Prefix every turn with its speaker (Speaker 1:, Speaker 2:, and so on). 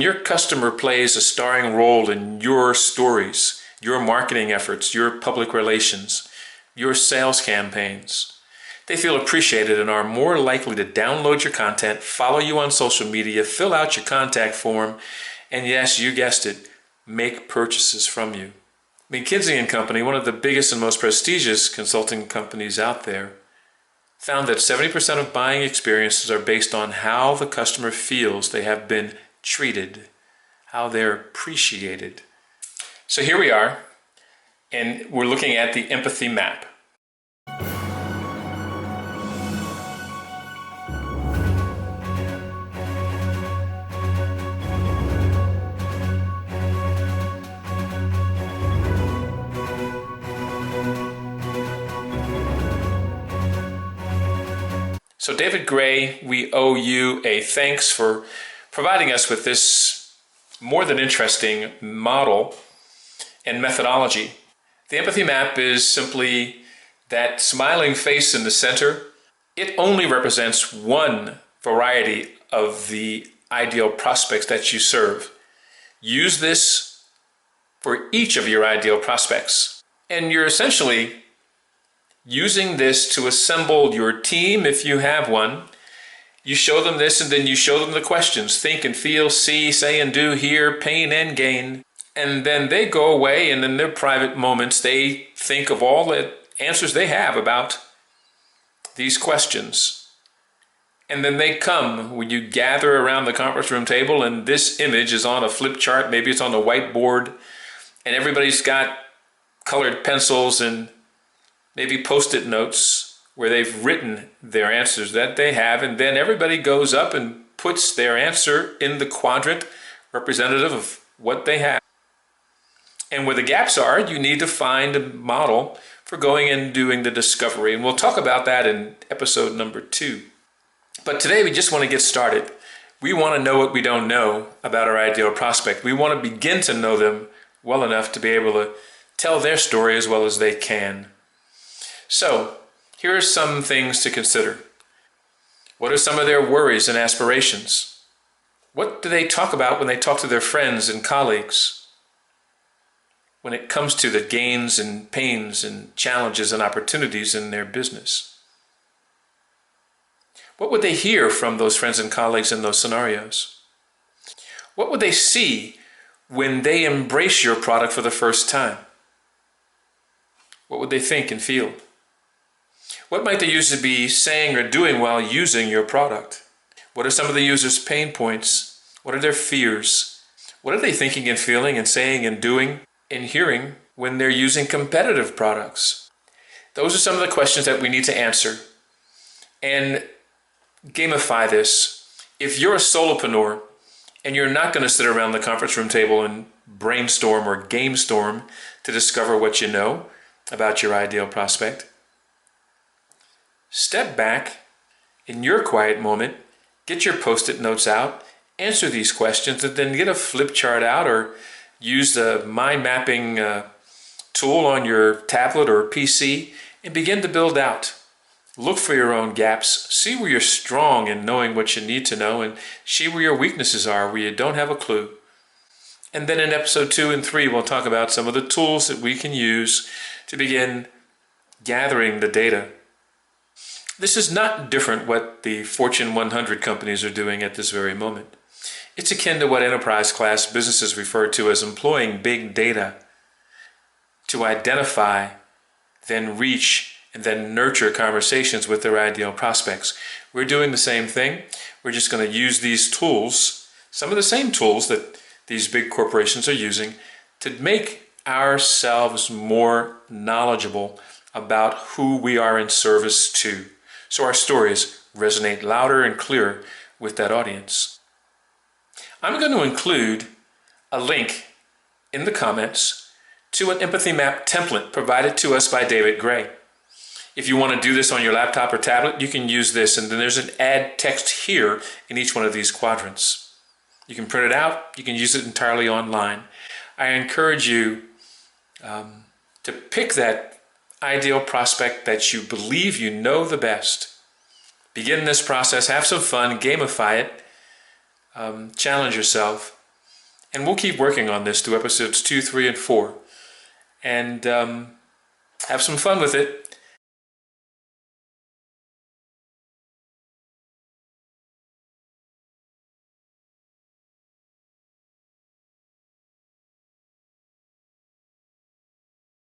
Speaker 1: Your customer plays a starring role in your stories, your marketing efforts, your public relations, your sales campaigns. They feel appreciated and are more likely to download your content, follow you on social media, fill out your contact form, and yes, you guessed it, make purchases from you. McKinsey & Company, one of the biggest and most prestigious consulting companies out there, found that 70% of buying experiences are based on how the customer feels they have been treated, how they're appreciated. So here we are, and we're looking at the empathy map. So David Gray, we owe you a thanks for providing us with this more than interesting model and methodology. The empathy map is simply that smiling face in the center. It only represents one variety of the ideal prospects that you serve. Use this for each of your ideal prospects. And you're essentially using this to assemble your team if you have one. You show them this and then you show them the questions. Think and feel, see, say and do, hear, pain and gain. And then they go away and in their private moments they think of all the answers they have about these questions. And then they come when you gather around the conference room table and this image is on a flip chart, maybe it's on a whiteboard, and everybody's got colored pencils and maybe post-it notes where they've written their answers that they have, and then everybody goes up and puts their answer in the quadrant representative of what they have. And where the gaps are, you need to find a model for going and doing the discovery. And we'll talk about that in episode number 2. But today we just want to get started. We want to know what we don't know about our ideal prospect. We want to begin to know them well enough to be able to tell their story as well as they can. So, here are some things to consider. What are some of their worries and aspirations? What do they talk about when they talk to their friends and colleagues? When it comes to the gains and pains and challenges and opportunities in their business? What would they hear from those friends and colleagues in those scenarios? What would they see when they embrace your product for the first time? What would they think and feel? What might the user be saying or doing while using your product? What are some of the user's pain points? What are their fears? What are they thinking and feeling and saying and doing and hearing when they're using competitive products? Those are some of the questions that we need to answer. And gamify this. If you're a solopreneur and you're not going to sit around the conference room table and brainstorm or game storm to discover what you know about your ideal prospect, step back in your quiet moment, get your post-it notes out, answer these questions, and then get a flip chart out or use the mind mapping tool on your tablet or PC and begin to build out. Look for your own gaps, see where you're strong in knowing what you need to know, and see where your weaknesses are, where you don't have a clue. And then in episode 2 and 3, we'll talk about some of the tools that we can use to begin gathering the data. This is not different what the Fortune 100 companies are doing at this very moment. It's akin to what enterprise class businesses refer to as employing big data to identify, then reach, and then nurture conversations with their ideal prospects. We're doing the same thing. We're just going to use these tools, some of the same tools that these big corporations are using, to make ourselves more knowledgeable about who we are in service to, so our stories resonate louder and clearer with that audience. I'm going to include a link in the comments to an empathy map template provided to us by David Gray. If you want to do this on your laptop or tablet, you can use this, and then there's an add text here in each one of these quadrants. You can print it out, you can use it entirely online. I encourage you to pick that ideal prospect that you believe you know the best. Begin this process, have some fun, gamify it, challenge yourself, And we'll keep working on this through episodes 2, 3, and 4. And have some fun with it.